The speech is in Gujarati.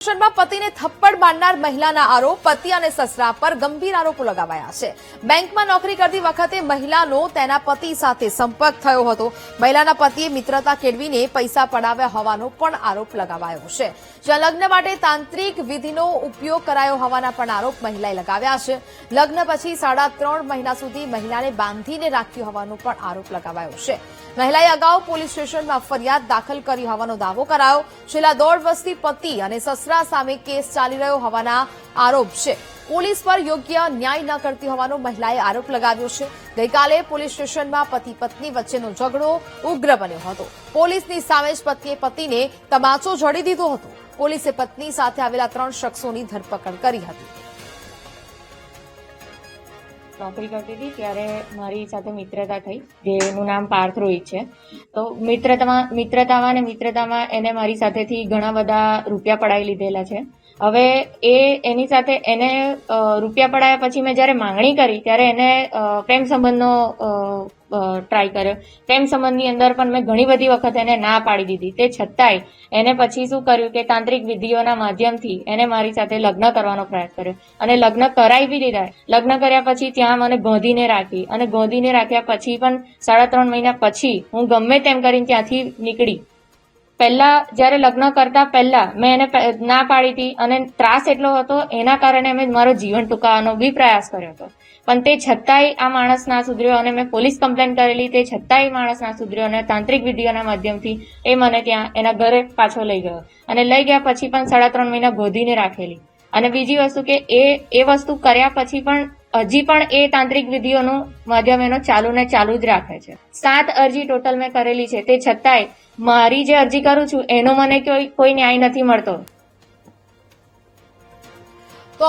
માં પતિને થપ્પડ મારનાર મહિલાના આરોપ પતિ અને સસરા પર ગંભીર આરોપો લગાવાયા છે। બેંકમાં નોકરી કરતી વખતે મહિલાનો તેના પતિ સાથે સંપર્ક થયો હતો। મહિલાના પતિએ મિત્રતા કેળવીને પૈસા પડાવ્યા હોવાનો પણ આરોપ લગાવાયો છે। જ્યાં લગ્ન માટે તાંત્રિક વિધિનો ઉપયોગ કરાયો હોવાના પણ આરોપ મહિલાએ લગાવ્યા છે। લગ્ન પછી 3.5 મહિના સુધી મહિલાને બાંધીને રાખી હોવાનો પણ આરોપ લગાવાયો છે। મહિલાએ અગાઉ પોલીસ સ્ટેશનમાં ફરિયાદ દાખલ કરી હોવાનો દાવો કરાયો। છેલ્લા 1.5 વર્ષથી પતિ અને સસરા સામે કેસ ચાલી રહ્યો હોવાના આરોપ છે। પોલીસ પર યોગ્ય ન્યાય ન કરતી હોવાનો મહિલાએ આરોપ લગાવ્યો છે। ગઈકાલે પોલીસ સ્ટેશનમાં પતિ પત્ની વચ્ચેનો ઝઘડો ઉગ્ર બન્યો હતો। પોલીસની સામે જ પતિએ પતિને તમાચો જડી દીધો હતો। પોલીસે પત્ની સાથે આવેલા 3 શખ્સોની ધરપકડ કરી હતી। નોકરી કરતી હતી ત્યારે મારી સાથે મિત્રતા થઈ, જેનું નામ પાર્થ રોહિત છે। તો મિત્રતામાં એને મારી સાથેથી ઘણા બધા રૂપિયા પડાવી લીધેલા છે। હવે એની સાથે એને રૂપિયા પડાયા પછી મેં જ્યારે માંગણી કરી ત્યારે એને પ્રેમ સંબંધનો ટ્રાય કર્યો। પ્રેમ સંબંધની અંદર પણ મેં ઘણી બધી વખત એને ના પાડી દીધી। તે છતાંય એને પછી શું કર્યું કે તાંત્રિક વિધિઓના માધ્યમથી એને મારી સાથે લગ્ન કરવાનો પ્રયાસ કર્યો અને લગ્ન કરાવી દીધા। લગ્ન કર્યા પછી ત્યાં મને ગોંધીને રાખી અને ગોંધીને રાખ્યા પછી પણ 3.5 મહિના પછી હું ગમે તેમ કરીને ત્યાંથી નીકળી। પહેલા જ્યારે લગ્ન કરતા પહેલા મેં એને ના પાડી હતી અને ત્રાસ એટલો હતો એના કારણે મેં મારો જીવન ટૂંકાવવાનો બી પ્રયાસ કર્યો હતો, પણ તે છતાંય આ માણસ ના સુધર્યો અને મેં પોલીસ કમ્પ્લેન કરેલી। તે છતાંય માણસ ના સુધર્યો અને તાંત્રિક વિધિઓના માધ્યમથી એ મને ત્યાં એના ઘરે પાછો લઈ ગયો અને લઈ ગયા પછી પણ 3.5 મહિના ગોધીને રાખેલી। અને બીજી વસ્તુ કે એ વસ્તુ કર્યા પછી પણ હજી પણ એ તાંત્રિક વિધિઓનું માધ્યમ એનો ચાલુ ને ચાલુ જ રાખે છે। 7 અરજી ટોટલ મેં કરેલી છે, તે છતાંય મારી જે અરજી કરું છું એનો મને કોઈ ન્યાય નથી મળતો।